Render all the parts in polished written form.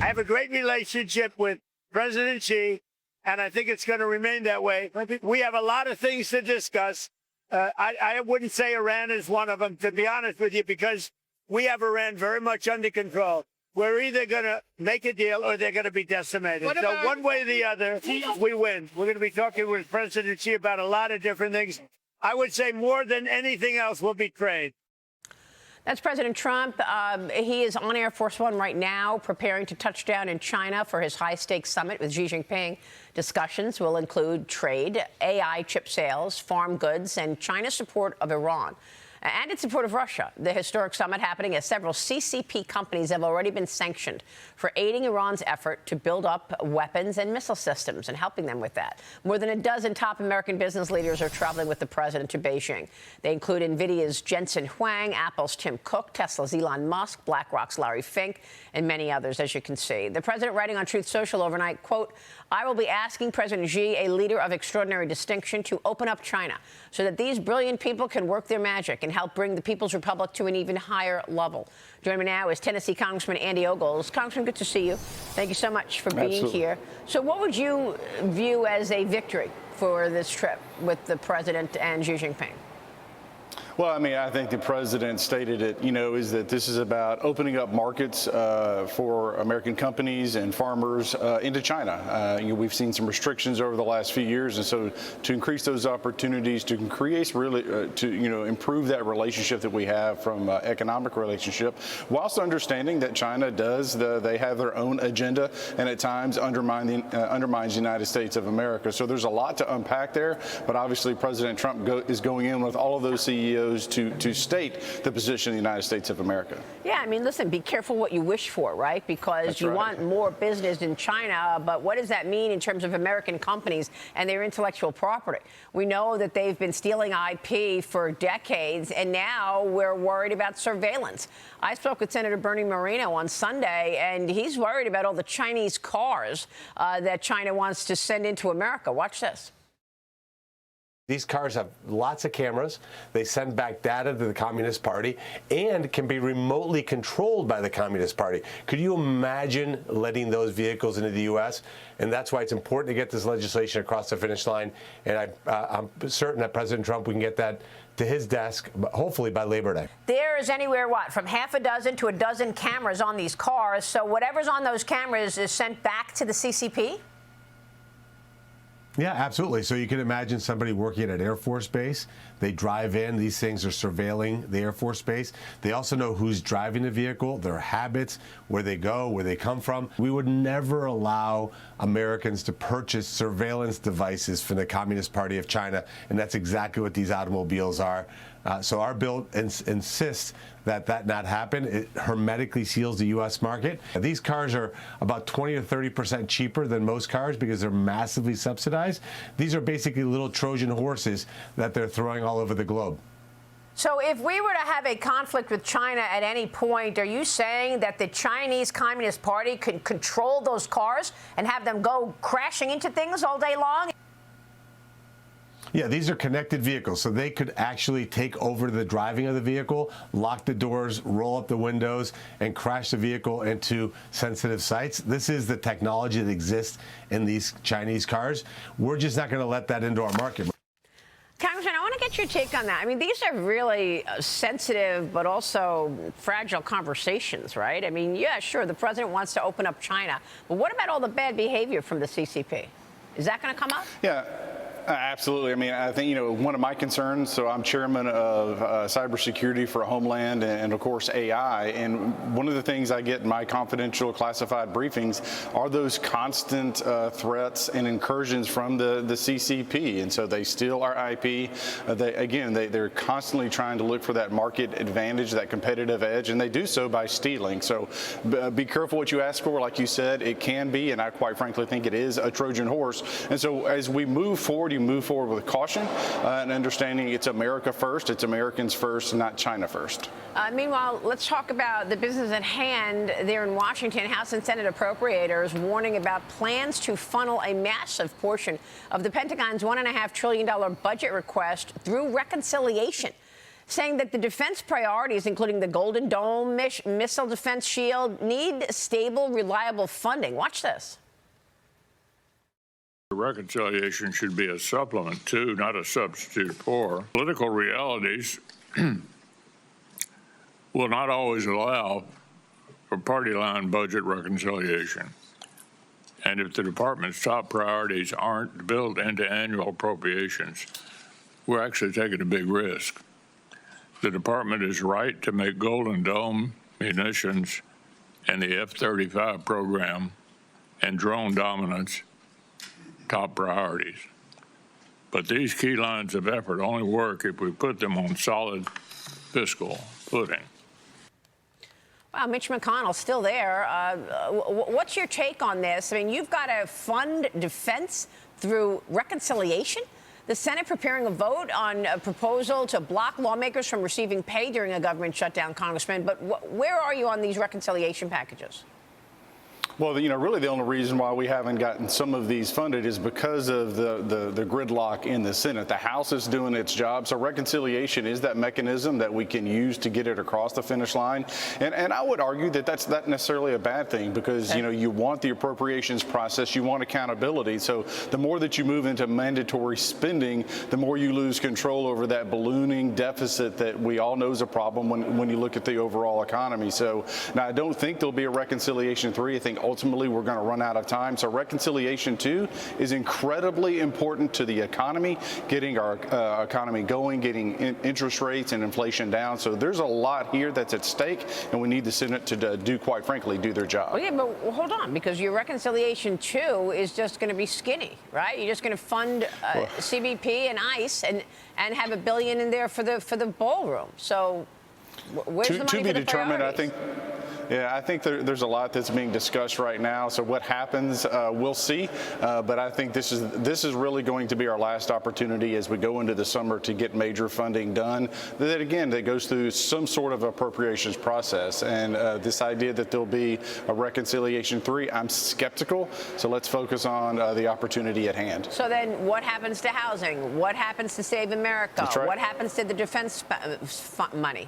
I have a great relationship with President Xi, and I think it's going to remain that way. We have a lot of things to discuss. I wouldn't say Iran is one of them, to be honest with you, because we have Iran very much under control. We're either going to make a deal or they're going to be decimated. So one way or the other, we win. We're going to be talking with President Xi about a lot of different things. I would say more than anything else will be trade. That's President Trump. He is on Air Force One right now, preparing to touch down in China for his high-stakes summit with Xi Jinping. Discussions will include trade, AI chip sales, farm goods, and China's support of Iran and its support of Russia. The historic summit happening as several CCP companies have already been sanctioned for aiding Iran's effort to build up weapons and missile systems and helping them with that. More than a dozen top American business leaders are traveling with the president to Beijing. They include NVIDIA's Jensen Huang, Apple's Tim Cook, Tesla's Elon Musk, BlackRock's Larry Fink, and many others, as you can see. The president writing on Truth Social overnight, quote, "I will be asking President Xi, a leader of extraordinary distinction, to open up China so that these brilliant people can work their magic and help bring the People's Republic to an even higher level." Joining me now is Tennessee Congressman Andy Ogles. Congressman, good to see you. Thank you so much for being here. So what would you view as a victory for this trip with the president and Xi Jinping? Well, I mean, I think the president stated it, is that this is about opening up markets for American companies and farmers into China. We've seen some restrictions over the last few years, and so to increase those opportunities, to create really, improve that relationship that we have from economic relationship, whilst understanding that China they have their own agenda and at times undermines the United States of America. So there's a lot to unpack there, but obviously President Trump is going in with all of those CEOs to state the position of the United States of America. Yeah, I mean, listen, be careful what you wish for, right? Because That's you right. want more business in China, but what does that mean in terms of American companies and their intellectual property? We know that they've been stealing IP for decades, and now we're worried about surveillance. I spoke with Senator Bernie Moreno on Sunday, and he's worried about all the Chinese cars that China wants to send into America. Watch this. These cars have lots of cameras. They send back data to the Communist Party and can be remotely controlled by the Communist Party. Could you imagine letting those vehicles into the U.S.? And that's why it's important to get this legislation across the finish line. And I'm certain that President Trump, we can get that to his desk, hopefully by Labor Day. There's anywhere, from half a dozen to a dozen cameras on these cars. So whatever's on those cameras is sent back to the CCP? Yeah, absolutely. So you can imagine somebody working at an Air Force base. They drive in. These things are surveilling the Air Force base. They also know who's driving the vehicle, their habits, where they go, where they come from. We would never allow Americans to purchase surveillance devices from the Communist Party of China, and that's exactly what these automobiles are. So our bill insists that not happen. It hermetically seals the U.S. market. These cars are about 20 to 30% cheaper than most cars because they're massively subsidized. These are basically little Trojan horses that they're throwing all over the globe. So if we were to have a conflict with China at any point, are you saying that the Chinese Communist Party could control those cars and have them go crashing into things all day long? Yeah, these are connected vehicles, so they could actually take over the driving of the vehicle, lock the doors, roll up the windows, and crash the vehicle into sensitive sites. This is the technology that exists in these Chinese cars. We're just not going to let that into our market. Congressman, I want to get your take on that. I mean, these are really sensitive but also fragile conversations, right? I mean, yeah, sure, the president wants to open up China, but what about all the bad behavior from the CCP? Is that going to come up? Yeah. Absolutely. I mean, I think, one of my concerns, so I'm chairman of Cybersecurity for Homeland and of course, AI. And one of the things I get in my confidential classified briefings are those constant threats and incursions from the CCP. And so they steal our IP. They're constantly trying to look for that market advantage, that competitive edge, and they do so by stealing. So be careful what you ask for. Like you said, it can be, and I quite frankly think it is, a Trojan horse. And so as we move forward, you move forward with caution and understanding it's America first, it's Americans first, not China first. Meanwhile, let's talk about the business at hand there in Washington. House and Senate appropriators warning about plans to funnel a massive portion of the Pentagon's $1.5 trillion budget request through reconciliation. saying that the defense priorities, including the Golden Dome missile defense shield, need stable, reliable funding. Watch this. Reconciliation should be a supplement to, not a substitute for. Political realities will not always allow for party line budget reconciliation. And if the department's top priorities aren't built into annual appropriations, we're actually taking a big risk. The department is right to make Golden Dome munitions and the F-35 program and drone dominance top priorities. But these key lines of effort only work if we put them on solid fiscal footing. Wow, Mitch McConnell still there. What's your take on this? I mean, you've got to fund defense through reconciliation. The Senate preparing a vote on a proposal to block lawmakers from receiving pay during a government shutdown, Congressman. But where are you on these reconciliation packages? Well, really the only reason why we haven't gotten some of these funded is because of the gridlock in the Senate. The House is doing its job, so reconciliation is that mechanism that we can use to get it across the finish line. And I would argue that that's not necessarily a bad thing because, you want the appropriations process, you want accountability. So the more that you move into mandatory spending, the more you lose control over that ballooning deficit that we all know is a problem when you look at the overall economy. So now I don't think there'll be a reconciliation 3. I think ultimately we're going to run out of time. So reconciliation 2 is incredibly important to the economy, getting our economy going, getting interest rates and inflation down. So there's a lot here that's at stake, and we need the Senate to do, quite frankly, do their job. Well, yeah, but hold on, because your reconciliation 2 is just going to be skinny, right? You're just going to fund CBP and ICE and have $1 billion in there for the ballroom. So where's the money to be for the determined, priorities? I think there's a lot that's being discussed right now. So what happens, we'll see. But I think this is really going to be our last opportunity as we go into the summer to get major funding done. That goes through some sort of appropriations process. And this idea that there'll be a reconciliation 3, I'm skeptical. So let's focus on the opportunity at hand. So then, what happens to housing? What happens to Save America? That's right. What happens to the defense money?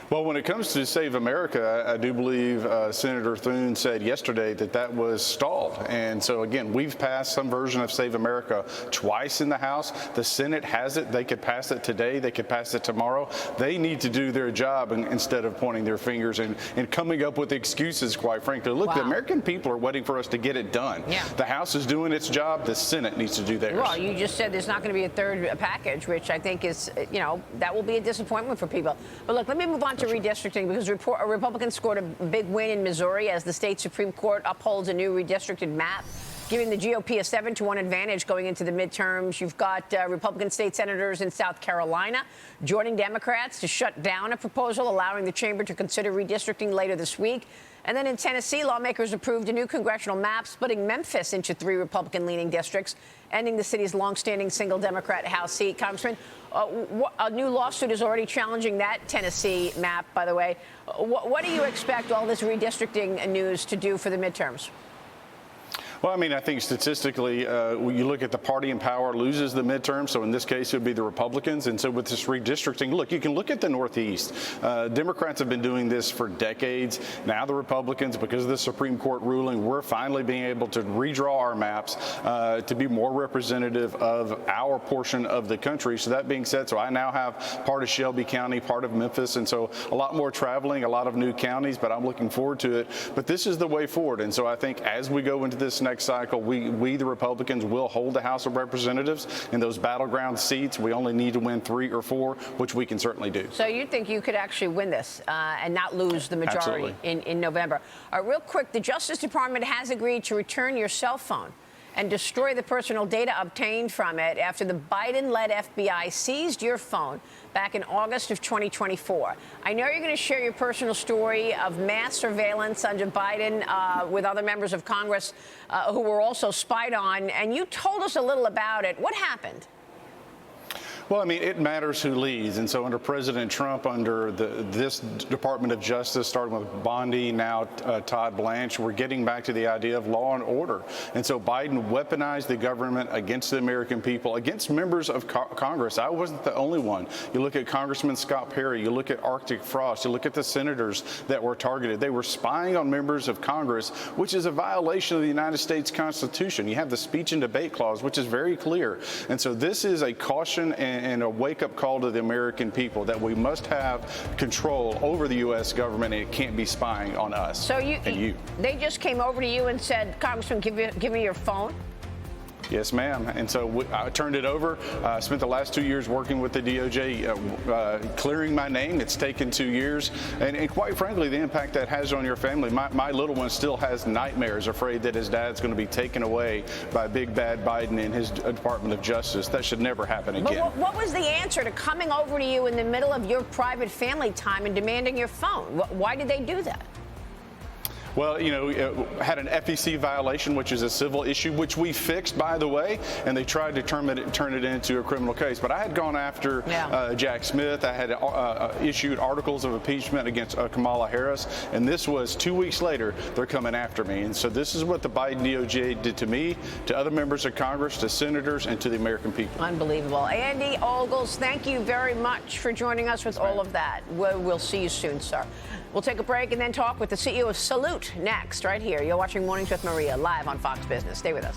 Well, when it comes to Save America, I do believe Senator Thune said yesterday that was stalled. And so, again, we've passed some version of Save America twice in the House. The Senate has it. They could pass it today. They could pass it tomorrow. They need to do their job instead of pointing their fingers and coming up with excuses, quite frankly. Look, the American people are waiting for us to get it done. Yeah. The House is doing its job. The Senate needs to do theirs. Well, you just said there's not going to be a third package, which I think is, that will be a disappointment for people. But look, let me move on to redistricting, because Republicans scored a big win in Missouri as the state Supreme Court upholds a new redistricted map, giving the GOP a 7-1 advantage going into the midterms. You've got Republican state senators in South Carolina joining Democrats to shut down a proposal allowing the chamber to consider redistricting later this week. And then in Tennessee, lawmakers approved a new congressional map splitting Memphis into 3 Republican-leaning districts, ending the city's longstanding single Democrat House seat. Congressman, a new lawsuit is already challenging that Tennessee map, by the way. What do you expect all this redistricting news to do for the midterms? Well, I think statistically, when you look at the party in power loses the midterm, so in this case, it would be the Republicans. And so with this redistricting, look, you can look at the Northeast. Democrats have been doing this for decades. Now the Republicans, because of the Supreme Court ruling, we're finally being able to redraw our maps to be more representative of our portion of the country. So that being said, so I now have part of Shelby County, part of Memphis, and so a lot more traveling, a lot of new counties, but I'm looking forward to it. But this is the way forward. And so I think as we go into this next cycle, we the Republicans will hold the House of Representatives in those battleground seats. We only need to win 3 or 4, which we can certainly do. So you think you could actually win this and not lose the majority in November? Real quick, the Justice Department has agreed to return your cell phone and destroy the personal data obtained from it after the Biden-led FBI seized your phone back in August of 2024. I know you're going to share your personal story of mass surveillance under Biden with other members of Congress who were also spied on, and you told us a little about it. What happened? Well, I mean, it matters who leads. And so under President Trump, under this Department of Justice, starting with Bondi, now Todd Blanche, we're getting back to the idea of law and order. And so Biden weaponized the government against the American people, against members of Congress. I wasn't the only one. You look at Congressman Scott Perry, you look at Arctic Frost, you look at the senators that were targeted. They were spying on members of Congress, which is a violation of the United States Constitution. You have the speech and debate clause, which is very clear. And so this is a caution and a wake-up call to the American people that we must have control over the U.S. government, and it can't be spying on us. So you. They just came over to you and said, Congressman, give me your phone? Yes, ma'am. And so I turned it over. I spent the last 2 years working with the DOJ, clearing my name. It's taken 2 years. And quite frankly, the impact that has on your family, my little one still has nightmares, afraid that his dad's going to be taken away by big bad Biden and his Department of Justice. That should never happen again. But what was the answer to coming over to you in the middle of your private family time and demanding your phone? Why did they do that? Well, you know, had an FEC violation, which is a civil issue, which we fixed, by the way, and they tried to turn it into a criminal case. But I had gone after Jack Smith. I had issued articles of impeachment against Kamala Harris, and this was 2 weeks later, they're coming after me. And so this is what the Biden DOJ did to me, to other members of Congress, to senators, and to the American people. Unbelievable. Andy Ogles, thank you very much for joining us with all of that. We'll see you soon, sir. We'll take a break and then talk with the CEO of Salute next, right here. You're watching Mornings with Maria, live on Fox Business. Stay with us.